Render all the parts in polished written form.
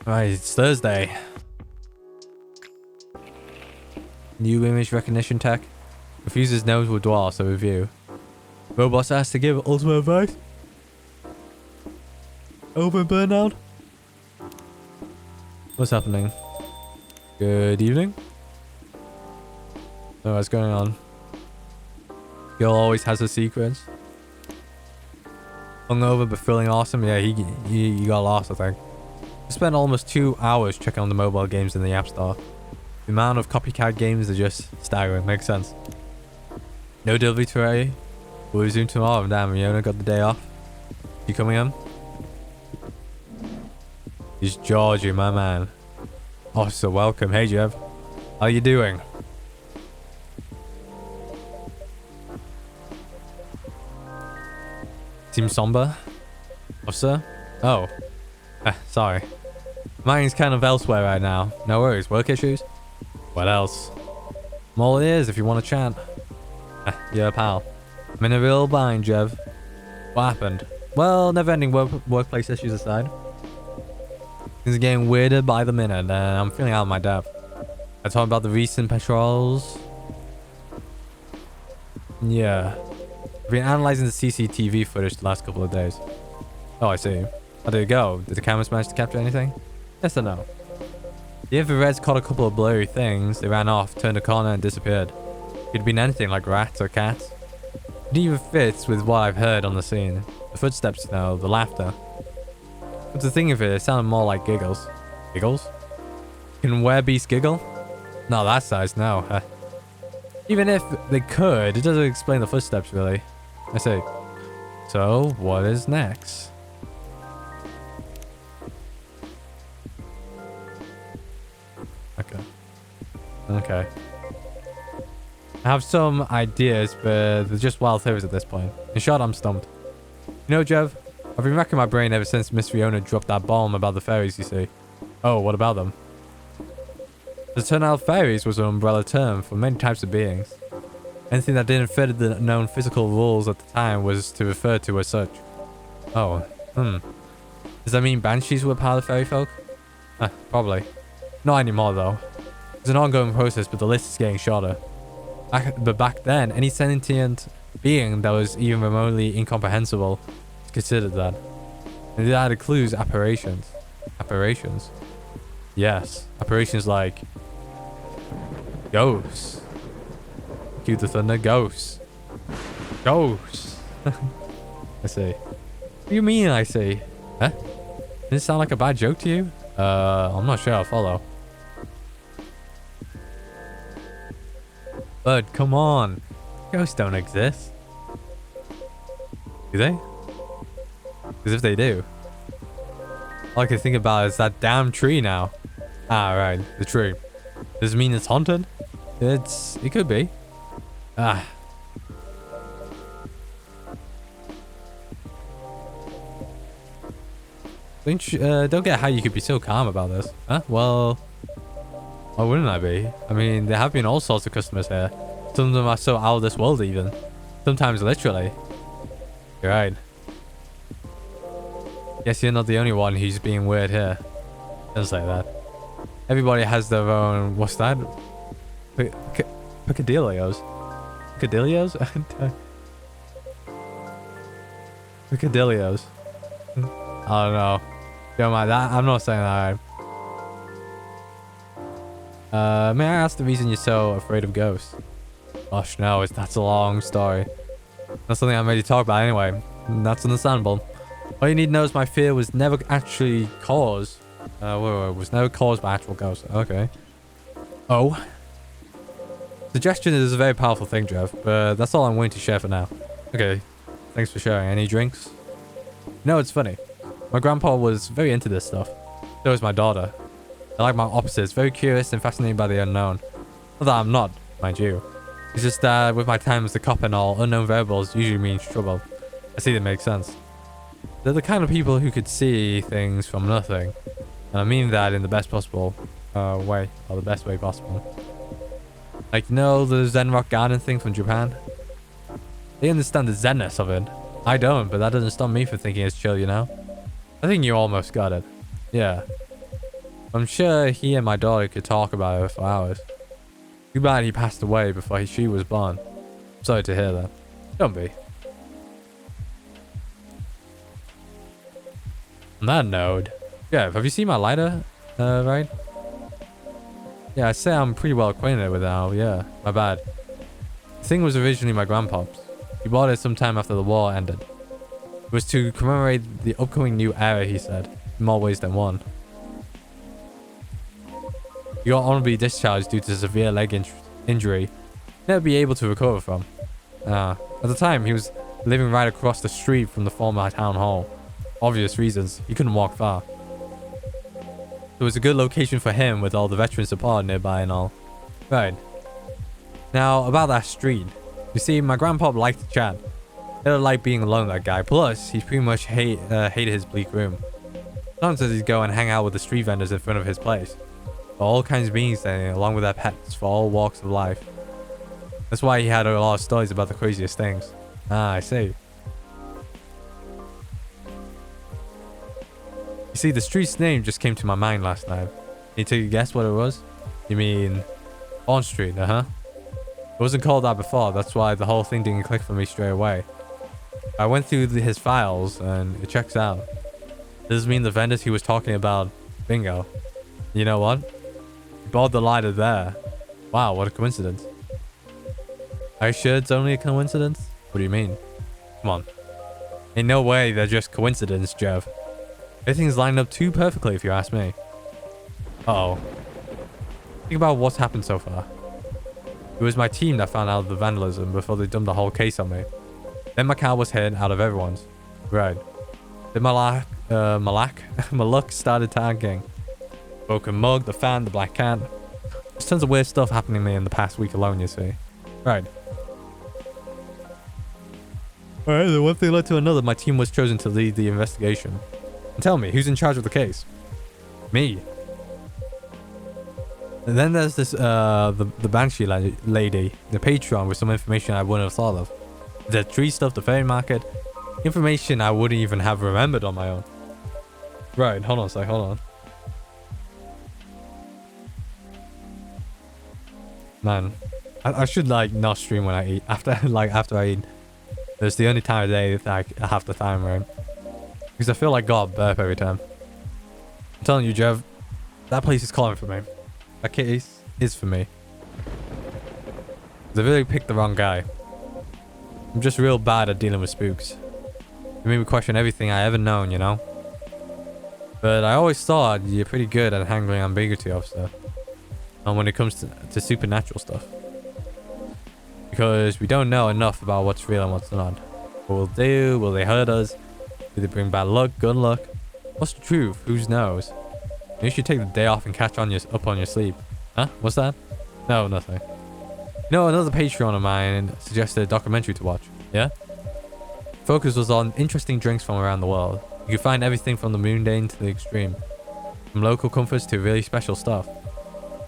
Right, it's Thursday. New image recognition tech. Refuses nose will dwell, so review. Robots asked to give ultimate advice. Over burnout. What's happening? Good evening. Oh, what's going on? Girl always has her secrets. Hungover but feeling awesome. Yeah, he got lost, I think. I spent almost 2 hours checking on the mobile games in the App Store. The amount of copycat games are just staggering. Makes sense. No delivery today. We'll resume tomorrow. Damn, Riona got the day off. You coming in? He's Jorji, my man. Oh, so welcome. Hey, Jev. How you doing? Seems somber. Officer? Oh. Sorry. Mine's kind of elsewhere right now. No worries. Work issues? What else? I'm all ears if you want to chat. Yeah, pal. I'm in a real bind, Jev. What happened? Well, never-ending workplace issues aside. Things are getting weirder by the minute, and I'm feeling out of my depth. I talk about the recent patrols. Yeah. I've been analyzing the CCTV footage the last couple of days. Oh, I see. How did it go? Did the cameras manage to capture anything? Yes or no? The infrareds caught a couple of blurry things. They ran off, turned a corner, and disappeared. It could have been anything like rats or cats. It even fits with what I've heard on the scene. The footsteps, you know, the laughter. But the thing of it sounded more like giggles. Giggles? Can werebeasts giggle? Not that size, no. Even if they could, it doesn't explain the footsteps, really. I see. So, what is next? Okay. I have some ideas, but they're just wild theories at this point. In short, I'm stumped. You know, Jev, I've been racking my brain ever since Miss Riona dropped that bomb about the fairies, you see. Oh, what about them? As it turned out, fairies was an umbrella term for many types of beings. Anything that didn't fit the known physical rules at the time was to refer to as such. Oh, Does that mean banshees were part of fairy folk? Probably. Not anymore, though. It's an ongoing process, but the list is getting shorter. But back then, any sentient being that was even remotely incomprehensible was considered that. And that includes apparitions. Apparitions? Yes. Apparitions like ghosts. Cue the thunder. Ghosts. Ghosts. I see. What do you mean, I see? Huh? Does it sound like a bad joke to you? I'm not sure I'll follow. Bud, come on. Ghosts don't exist. Do they? Because if they do, all I can think about is that damn tree now. Ah, right. The tree. Does it mean it's haunted? It could be. Ah. Don't get how you could be so calm about this. Huh? Well, why wouldn't I be? I mean, there have been all sorts of customers here. Some of them are so out of this world even. Sometimes literally. You're right. Guess you're not the only one who's being weird here. Don't say that. Everybody has their own... What's that? Picadillos? Picadillos? Picadillos. I don't know. Don't mind that. I'm not saying that. May I ask the reason you're so afraid of ghosts? Gosh, no, that's a long story. That's something I'm ready to talk about anyway. That's understandable. All you need to know is my fear was never actually caused. Was never caused by actual ghosts. Okay. Oh. Suggestion is a very powerful thing, Jeff, but that's all I'm willing to share for now. Okay. Thanks for sharing. Any drinks? No, it's funny. My grandpa was very into this stuff. So was my daughter. They're like my opposites, very curious and fascinated by the unknown. Not that I'm not, mind you. It's just that with my time as a cop and all, unknown variables usually means trouble. I see that makes sense. They're the kind of people who could see things from nothing. And I mean that in the best possible way, or the best way possible. Like, you know the Zen Rock Garden thing from Japan? They understand the zenness of it. I don't, but that doesn't stop me from thinking it's chill, you know? I think you almost got it. Yeah. I'm sure he and my daughter could talk about it for hours. Too bad he passed away before she was born. Sorry to hear that. Don't be. On that note, yeah, have you seen my lighter? Right? Yeah, I say I'm pretty well acquainted with it now. Yeah, my bad. The thing was originally my grandpa's. He bought it sometime after the war ended. It was to commemorate the upcoming new era, he said, in more ways than one. He got honorably discharged due to a severe leg injury, never be able to recover from. At the time, he was living right across the street from the former town hall. Obvious reasons, he couldn't walk far. It was a good location for him with all the veteran support nearby and all. Right. Now, about that street. You see, my grandpa liked to chat. He didn't like being alone, that guy. Plus, he pretty much hated his bleak room. Sometimes he'd go and hang out with the street vendors in front of his place. All kinds of beings there, along with their pets for all walks of life. That's why he had a lot of stories about the craziest things. Ah, I see. You see, the street's name just came to my mind last night. Can you take a guess what it was? You mean Bond Street, It wasn't called that before, that's why the whole thing didn't click for me straight away. I went through his files and it checks out. Does this mean the vendors he was talking about? Bingo. You know what? He bought the lighter there. Wow, what a coincidence. Are you sure it's only a coincidence? What do you mean? Come on. In no way they're just coincidence, Jeff. Everything's lined up too perfectly if you ask me. Uh-oh. Think about what's happened so far. It was my team that found out the vandalism before they dumped the whole case on me. Then my car was hit out of everyone's. Right. Then my luck started tanking. Broken mug, the fan, the black cat. There's tons of weird stuff happening to me in the past week alone, you see. Right. Alright, then one thing led to another. My team was chosen to lead the investigation. And tell me, who's in charge of the case? Me. And then there's this, the Banshee lady, the Patreon, with some information I wouldn't have thought of. The tree stuff, the fairy market. Information I wouldn't even have remembered on my own. Right, hold on a sec, hold on. Man, I should, like, not stream when I eat. After I eat. It's the only time of day that I have the time, right? Because I feel like God burp every time. I'm telling you, Jeff, that place is calling for me. That case is for me. They really picked the wrong guy. I'm just real bad at dealing with spooks. It made me question everything I ever known, you know? But I always thought you're pretty good at handling ambiguity of stuff. And when it comes to supernatural stuff. Because we don't know enough about what's real and what's not. What we'll do, will they hurt us? Do they bring bad luck, good luck? What's the truth? Who knows? You should take the day off and catch up on your sleep. Huh? What's that? No, nothing. You know, another Patreon of mine suggested a documentary to watch. Yeah? Focus was on interesting drinks from around the world. You can find everything from the mundane to the extreme. From local comforts to really special stuff.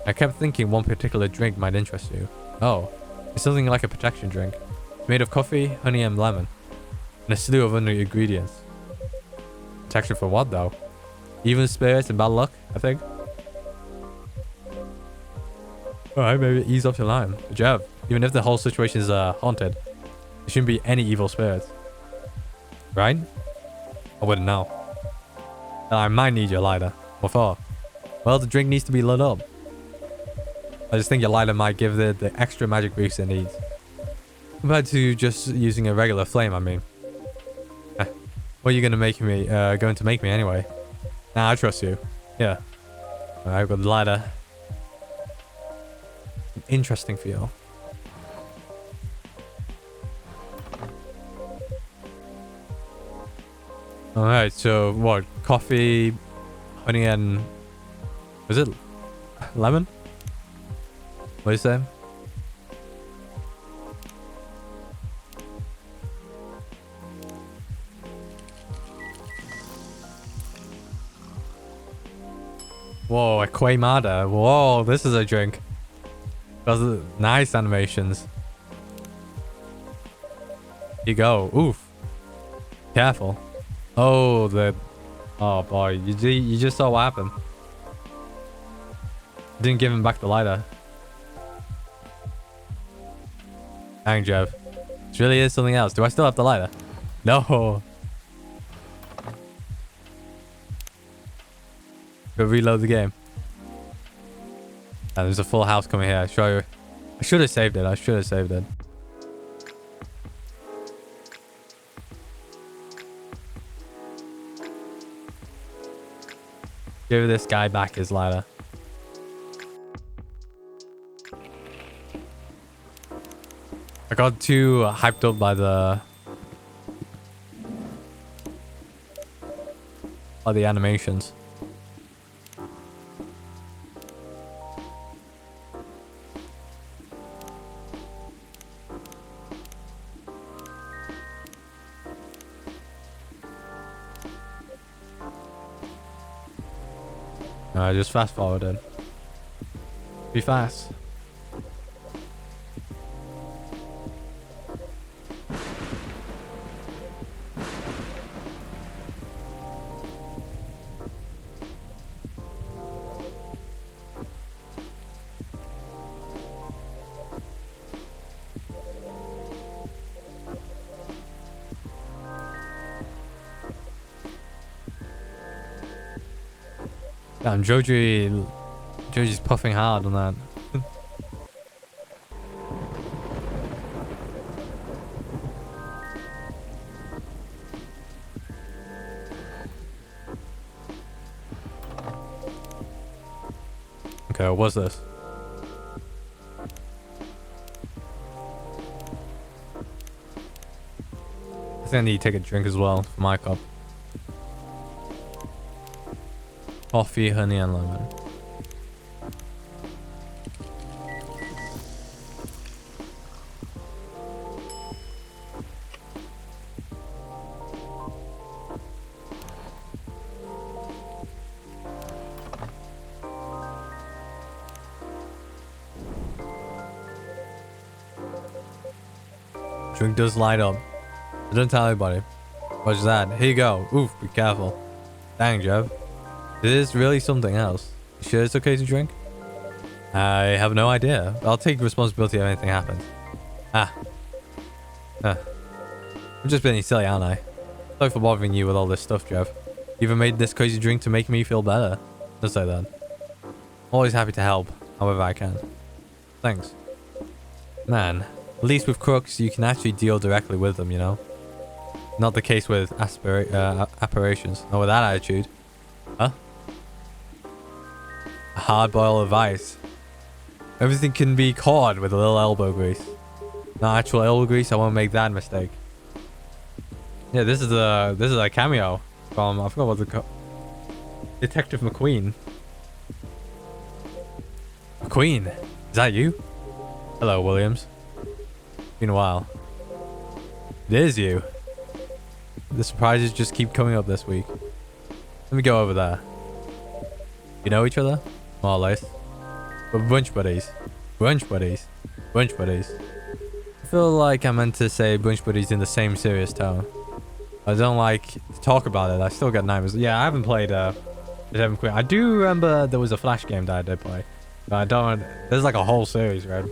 I kept thinking one particular drink might interest you. Oh, it's something like a protection drink. It's made of coffee, honey and lemon. And a slew of other ingredients. Protection for what though? Even spirits and bad luck, I think. Alright, maybe ease off your line. Good job. Even if the whole situation is haunted, there shouldn't be any evil spirits. Right? I wouldn't know. I might need your lighter. What for? Well, the drink needs to be lit up. I just think your lighter might give it the extra magic boost it needs. Compared to just using a regular flame, I mean. What are you going to make me anyway? Nah, I trust you. Yeah. Alright, I've got the lighter. Interesting feel. Alright, so what? Coffee, honey and... Was it lemon? What do you say? Whoa, a Quaimada. Whoa, this is a drink. Those are nice animations. Here you go. Oof. Careful. Oh, oh boy. You just saw what happened. Didn't give him back the lighter. Dang, Jeff. This really is something else. Do I still have the lighter? No. Go reload the game. And there's a full house coming here. I should have saved it. I should have saved it. Give this guy back his lighter. I got too hyped up by the animations. I just fast forwarded. Be fast. Damn, Jorji's puffing hard on that. Okay, what's this? I think I need to take a drink as well for my cup. Coffee, honey, and lemon. Drink does light up. Don't tell anybody. What's that? Here you go. Oof, be careful. Dang, Jeff. This is really something else. You sure it's okay to drink? I have no idea. I'll take responsibility if anything happens. I'm just being silly, aren't I? Sorry for bothering you with all this stuff, Jeff. You even made this crazy drink to make me feel better. Just say that. Always happy to help, however I can. Thanks. Man, at least with crooks, you can actually deal directly with them, you know? Not the case with apparitions. Not with that attitude. Huh? A hard boil of ice. Everything can be caught with a little elbow grease. Not actual elbow grease, I won't make that mistake. Yeah, this is a cameo from, I forgot what the Detective McQueen. McQueen? Is that you? Hello, Williams. Been a while. It is you. The surprises just keep coming up this week. Let me go over there. You know each other? More or less. We're bunch buddies. Bunch buddies. Bunch buddies. I feel like I meant to say bunch buddies in the same serious tone. I don't like to talk about it. I still got nightmares. Yeah, I haven't played Detective McQueen. I do remember there was a Flash game that I did play. But I don't... There's like a whole series, right?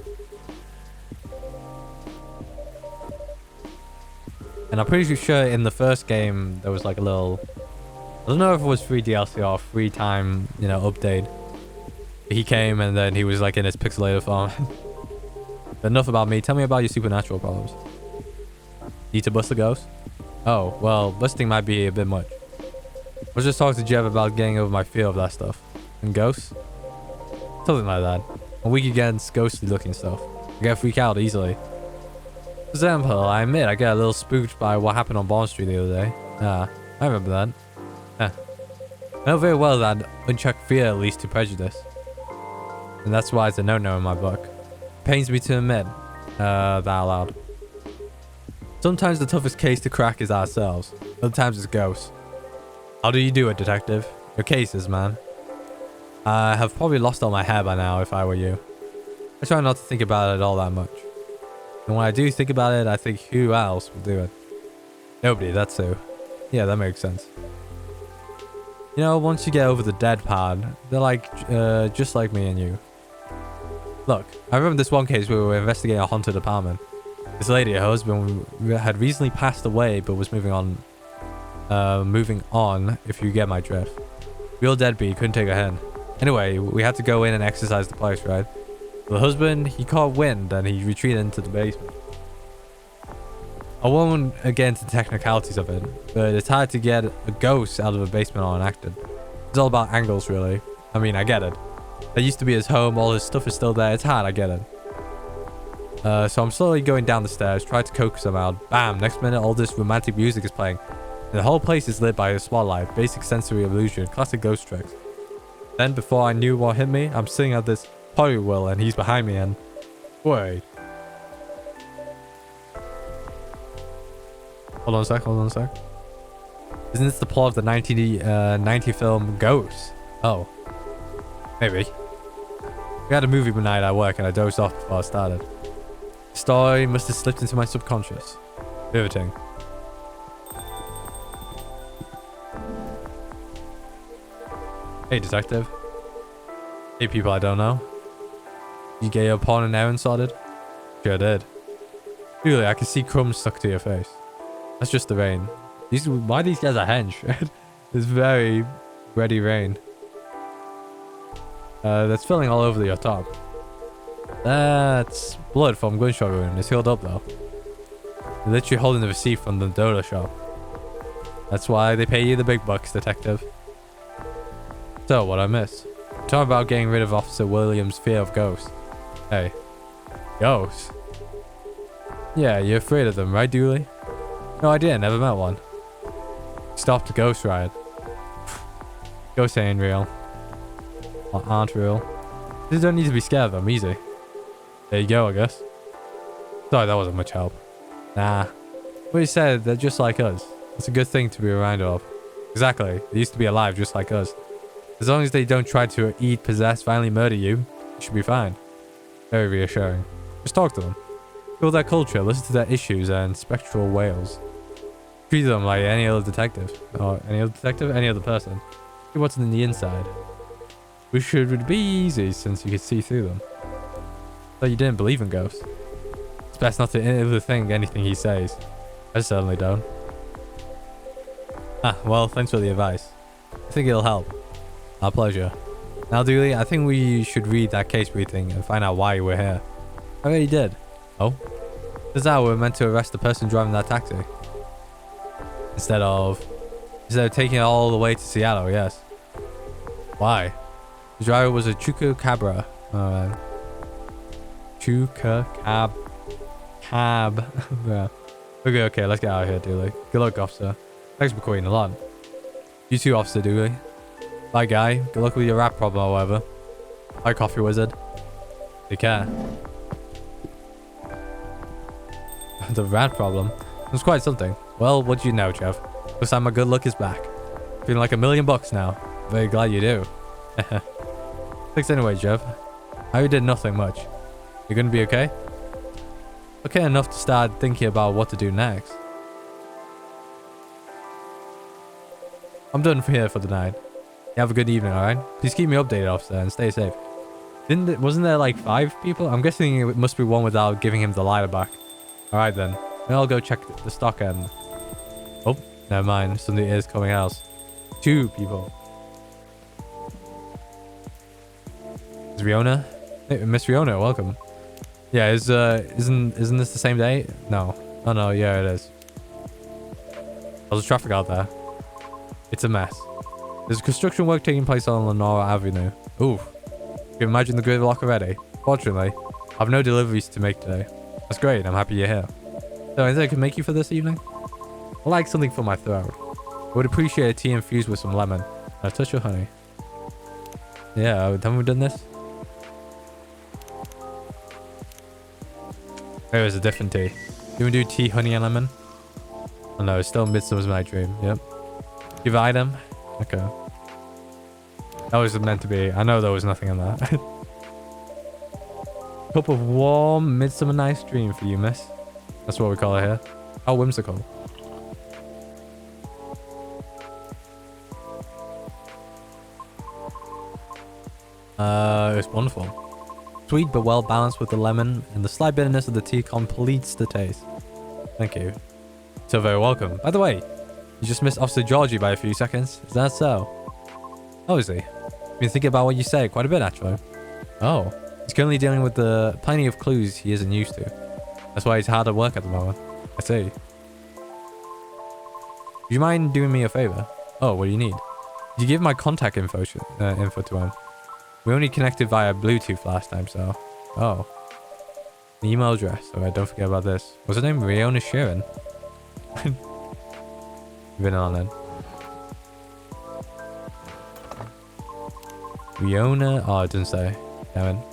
And I'm pretty sure in the first game there was like a little... I don't know if it was free DLC or free time, you know, update. He came and then he was like in his pixelated form. Enough about me. Tell me about your supernatural problems. Need to bust a ghost? Oh, well, busting might be a bit much. I was just talking to Jeff about getting over my fear of that stuff. And ghosts? Something like that. I'm weak against ghostly looking stuff. I get freaked out easily. For example, I admit I get a little spooked by what happened on Bond Street the other day. I remember that. I know very well that unchecked fear leads to prejudice. And that's why it's a no-no in my book. Pains me to admit that out loud. Sometimes the toughest case to crack is ourselves. Other times it's ghosts. How do you do it, detective? Your cases, man. I have probably lost all my hair by now if I were you. I try not to think about it all that much. And when I do think about it, I think who else will do it? Nobody, that's who. Yeah, that makes sense. You know, once you get over the dead part, they're like, just like me and you. Look, I remember this one case where we were investigating a haunted apartment. This lady, her husband, had recently passed away, but was moving on, if you get my drift. Real deadbeat, couldn't take a hint. Anyway, we had to go in and exercise the place, right? The husband, he caught wind and he retreated into the basement. I won't get into the technicalities of it, but it's hard to get a ghost out of a basement unacted. It's all about angles, really. I mean, I get it. That used to be his home, all his stuff is still there. It's hard, I get it. So I'm slowly going down the stairs, try to coax him out. Bam, next minute all this romantic music is playing. And the whole place is lit by a spotlight, basic sensory illusion, classic ghost tricks. Then before I knew what hit me, I'm sitting at this potty wheel and he's behind me and... Wait. Hold on a sec. Isn't this the plot of the 1990 film Ghost? Oh. Maybe. We had a movie night at work and I dozed off before I started. The story must have slipped into my subconscious. Riveting. Hey, detective. Hey, people I don't know. You get your pawn and errand sorted? Sure did. Really, I can see crumbs stuck to your face. That's just the rain. Why these guys are hench? It's very ready rain. That's filling all over your top. That's blood from gunshot wound. It's healed up though. You're literally holding the receipt from the dodo shop. That's why they pay you the big bucks, detective. So, what I miss? Talk about getting rid of Officer Williams' fear of ghosts. Hey. Ghosts? Yeah, you're afraid of them, right, Dooley? No idea, never met one. Stop the ghost ride. Ghosts ain't real. Or aren't real. You don't need to be scared of them, easy. There you go, I guess. Sorry, that wasn't much help. Nah. What you said, they're just like us. It's a good thing to be reminded of. Exactly. They used to be alive just like us. As long as they don't try to eat, possess, violently murder you, you should be fine. Very reassuring. Just talk to them. Feel their culture, listen to their issues and spectral wails. Treat them like any other detective. Or any other person. See what's in the inside. Which should be easy since you can see through them. Though you didn't believe in ghosts. It's best not to overthink anything he says. I certainly don't. Ah, well, thanks for the advice. I think it'll help. Our pleasure. Now, Dooley, I think we should read that case briefing and find out why we're here. I already did. Oh? Turns out we're meant to arrest the person driving that taxi. Instead of taking it all the way to Seattle, yes. Why? The driver was a chupacabra. Alright. Cab. Yeah. Okay, let's get out of here, Dooley. Good luck, officer. Thanks for quitting a lot. You too, Officer Dooley. Bye, guy. Good luck with your rap problem or whatever. Bye, Coffee Wizard. Take care. The rat problem? It was quite something. Well, what do you know, Jeff? Looks like my good luck is back. Feeling like $1,000,000 now. Very glad you do. Thanks anyway, Jeff. I did nothing much. You gonna be okay? Okay enough to start thinking about what to do next. I'm done here for the night. You have a good evening, alright? Please keep me updated, officer, and stay safe. Wasn't there like 5 people? I'm guessing it must be one without giving him the lighter back. Alright then. Then I'll go check the stock end. Oh, never mind. Something is coming out. 2 people. Is Riona? Hey, Miss Riona, welcome. Yeah, isn't this the same day? No. Oh no, yeah it is. How's the traffic out there? It's a mess. There's construction work taking place on Lenora Avenue. Ooh. You can imagine the gridlock already. Fortunately, I have no deliveries to make today. That's great, I'm happy you're here. So anything I can make you for this evening? I like something for my throat. I would appreciate a tea infused with some lemon and a touch of honey. Yeah, haven't we done this? There is a different tea. Do we do tea, honey, and lemon? Oh no, it's still Midsummer's Night Dream. Yep. Give item. Okay. That was meant to be. I know there was nothing in that. Cup of warm Midsummer Night's Dream for you, miss. That's what we call it here. How whimsical. It's wonderful. Sweet but well balanced with the lemon, and the slight bitterness of the tea completes the taste. Thank you. So very welcome. By the way, you just missed Officer Jorji by a few seconds. Is that so? Oh, is he? Been thinking about what you say quite a bit, actually. Oh. He's currently dealing with the plenty of clues he isn't used to. That's why he's hard at work at the moment. I see. Would you mind doing me a favor? Oh, what do you need? Did you give my contact info to him? We only connected via Bluetooth last time, so... Oh. The email address. Alright, don't forget about this. What's her name? Riona Sharon. Been on then. Riona? Oh, it didn't say. Damn it.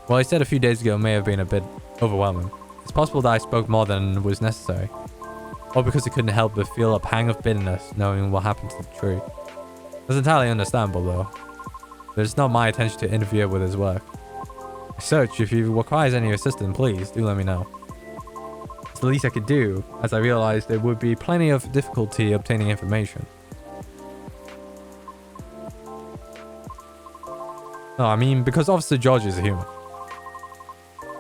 Well, I said a few days ago may have been a bit overwhelming. It's possible that I spoke more than was necessary. Or because I couldn't help but feel a pang of bitterness knowing what happened to the tree. That's entirely understandable though. But it's not my intention to interfere with his work. Search, if you requires any assistance, please do let me know. It's the least I could do, as I realized there would be plenty of difficulty obtaining information. No, I mean, because Officer Jorji is a human.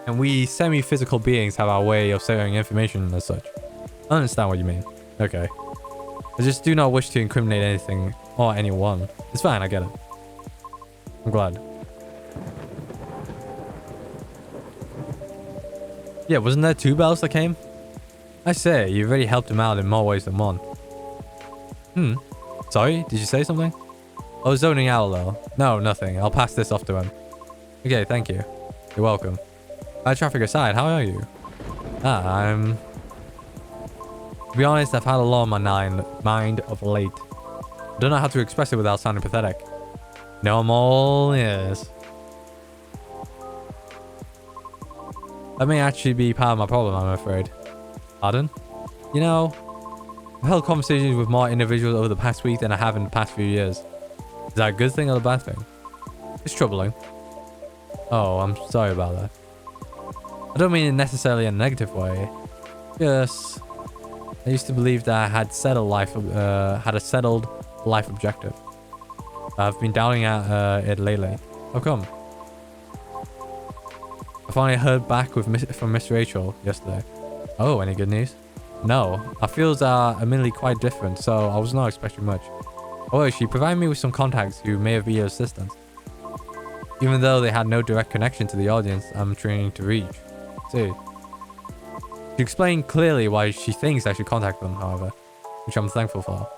And we semi-physical beings have our way of sharing information as such. I understand what you mean. Okay. I just do not wish to incriminate anything or anyone. It's fine, I get it. I'm glad. Yeah, wasn't there 2 bells that came? I say, you've already helped him out in more ways than one. Sorry, did you say something? I was zoning out a little. No, nothing. I'll pass this off to him. Okay, thank you. You're welcome. Bad traffic aside, how are you? I'm... To be honest, I've had a lot on my mind of late. I don't know how to express it without sounding pathetic. No, I'm all ears. That may actually be part of my problem, I'm afraid. Pardon? You know, I've held conversations with more individuals over the past week than I have in the past few years. Is that a good thing or a bad thing? It's troubling. Oh, I'm sorry about that. I don't mean it necessarily in a negative way. Yes. I used to believe that I had had a settled life objective. I've been doubting it lately. How come? I finally heard back from Miss Rachel yesterday. Oh, any good news? No, our fields are admittedly quite different, so I was not expecting much. However, she provided me with some contacts who may have been of assistance. Even though they had no direct connection to the audience I'm trying to reach. See. She explained clearly why she thinks I should contact them, however, which I'm thankful for.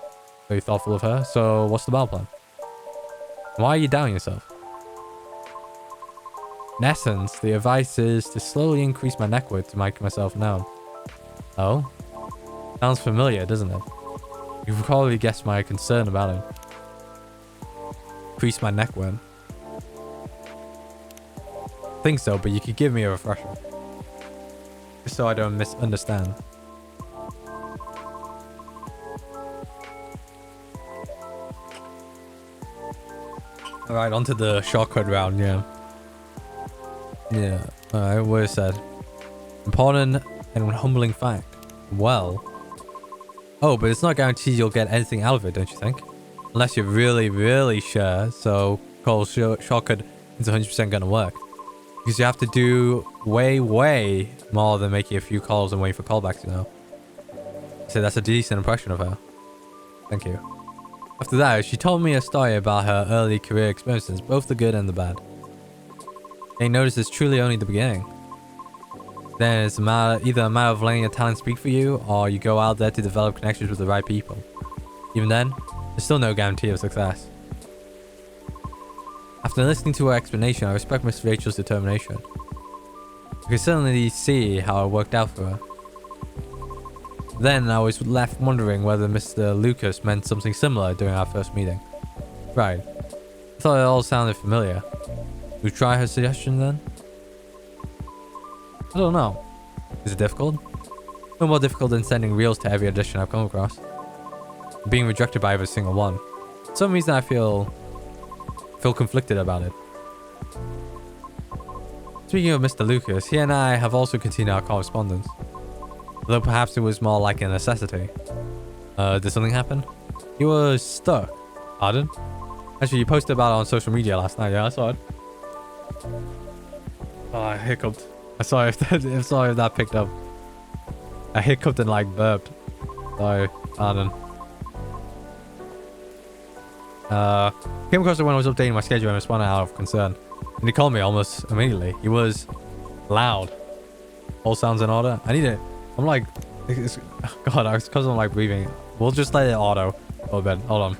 Very thoughtful of her. So, what's the battle plan? Why are you doubting yourself? In essence, the advice is to slowly increase my net worth to make myself known. Oh? Sounds familiar, doesn't it? You've probably guessed my concern about it. Increase my net worth. I think so, but you could give me a refresher. Just so I don't misunderstand. Alright, onto the shortcut round, yeah. Yeah, alright, what is said? Important and humbling fact. Well. Oh, but it's not guaranteed you'll get anything out of it, don't you think? Unless you're really, really sure, so call shortcut is 100% gonna work. Because you have to do way, way more than making a few calls and waiting for callbacks, you know. So that's a decent impression of her. Thank you. After that, she told me a story about her early career experiences, both the good and the bad. They noticed it's truly only the beginning. Then it's either a matter of letting your talent speak for you, or you go out there to develop connections with the right people. Even then, there's still no guarantee of success. After listening to her explanation, I respect Miss Rachel's determination. I can certainly see how it worked out for her. Then I was left wondering whether Mr. Lucas meant something similar during our first meeting. Right. I thought it all sounded familiar. Would you try her suggestion then? I don't know. Is it difficult? No more difficult than sending reels to every audition I've come across. Being rejected by every single one. For some reason I feel conflicted about it. Speaking of Mr. Lucas, he and I have also continued our correspondence. Although perhaps it was more like a necessity. Did something happen? He was stuck. Pardon? Actually, you posted about it on social media last night. Yeah, I saw it. Oh, I hiccuped. I saw if that picked up. I hiccuped and like burped. Sorry, pardon. Came across it when I was updating my schedule and responded out of concern. And he called me almost immediately. He was loud. All sounds in order. I need it. I'm like, God, it's because I'm like breathing. We'll just let it auto a little bit. Hold on.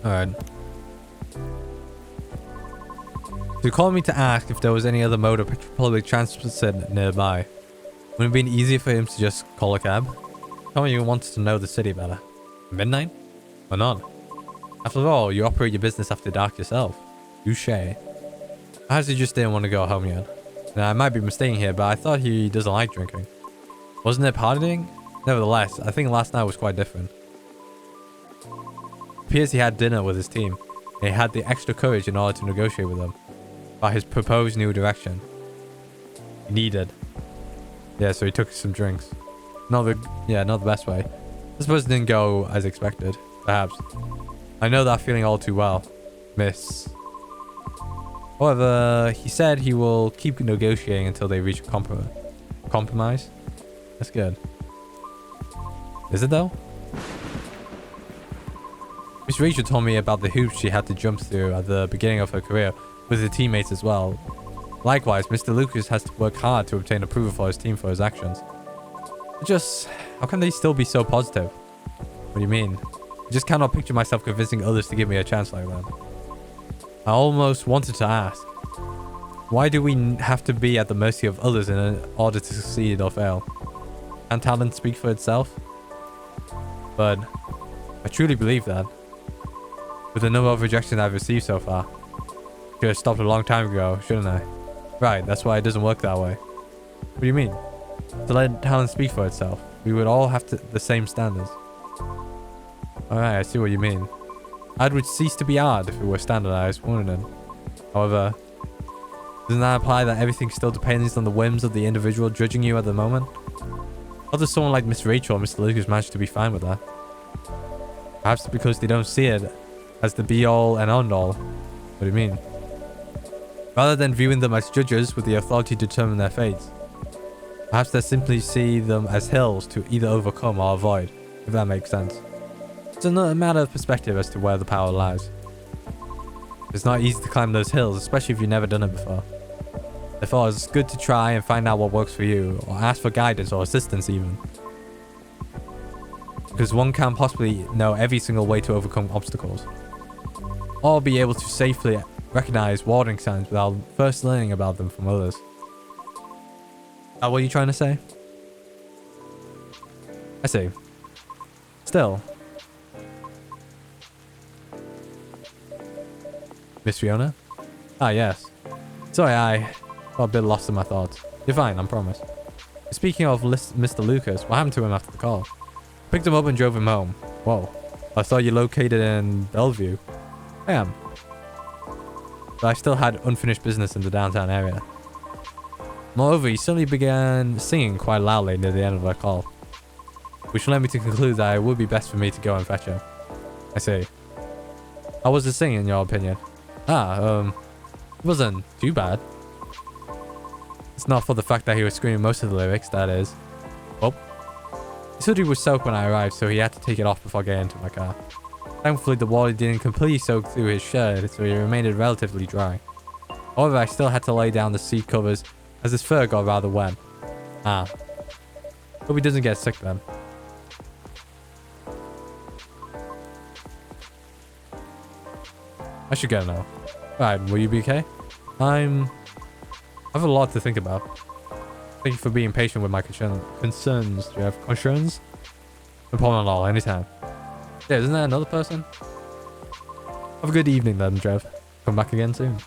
Alright. So he called me to ask if there was any other mode of public transit nearby. Wouldn't it be easier for him to just call a cab? Tell me you wanted to know the city better. Midnight? Or not? After all, you operate your business after dark yourself. Touche. Perhaps he just didn't want to go home yet. Now, I might be mistaken here, but I thought he doesn't like drinking. Wasn't it partying? Nevertheless, I think last night was quite different. It appears he had dinner with his team, and he had the extra courage in order to negotiate with them about his proposed new direction. He needed. Yeah, so he took some drinks. Not the best way. I suppose it didn't go as expected, perhaps. I know that feeling all too well, miss. However, he said he will keep negotiating until they reach a compromise. That's good. Is it though? Miss Rachel told me about the hoops she had to jump through at the beginning of her career with her teammates as well. Likewise, Mr. Lucas has to work hard to obtain approval for his team for his actions. How can they still be so positive? What do you mean? I just cannot picture myself convincing others to give me a chance like that. I almost wanted to ask, why do we have to be at the mercy of others in order to succeed or fail? Can talent speak for itself? But I truly believe that. With the number of rejections I've received so far, I should have stopped a long time ago, shouldn't I? Right, that's why it doesn't work that way. What do you mean? To let talent speak for itself, we would all have the same standards. Alright, I see what you mean. Art would cease to be art if it were standardized, wouldn't it? However, doesn't that imply that everything still depends on the whims of the individual judging you at the moment? How does someone like Miss Rachel or Mr. Lucas manage to be fine with that? Perhaps because they don't see it as the be-all and end-all. What do you mean? Rather than viewing them as judges with the authority to determine their fates, perhaps they simply see them as hills to either overcome or avoid, if that makes sense. It's a matter of perspective as to where the power lies. It's not easy to climb those hills, especially if you've never done it before. Therefore, it's good to try and find out what works for you, or ask for guidance or assistance even. Because one can't possibly know every single way to overcome obstacles, or be able to safely recognize warning signs without first learning about them from others. What are you trying to say? I see. Still. Miss Riona? Ah, yes. Sorry, I got a bit lost in my thoughts. You're fine, I promise. Speaking of Mr. Lucas, what happened to him after the call? Picked him up and drove him home. Whoa. I saw you located in Bellevue. I am. But I still had unfinished business in the downtown area. Moreover, he suddenly began singing quite loudly near the end of our call, which led me to conclude that it would be best for me to go and fetch him. I see. How was the singing in your opinion? It wasn't too bad. It's not for the fact that he was screaming most of the lyrics, that is. Well, his hoodie was soaked when I arrived, so he had to take it off before getting into my car. Thankfully, the water didn't completely soak through his shirt, so he remained relatively dry. However, I still had to lay down the seat covers as his fur got rather wet. Hope he doesn't get sick then. I should go now. Alright, will you be okay? I have a lot to think about. Thank you for being patient with my concerns. Do you have concerns? No problem at all, anytime. Yeah, isn't that another person? Have a good evening then, Trev. Come back again soon.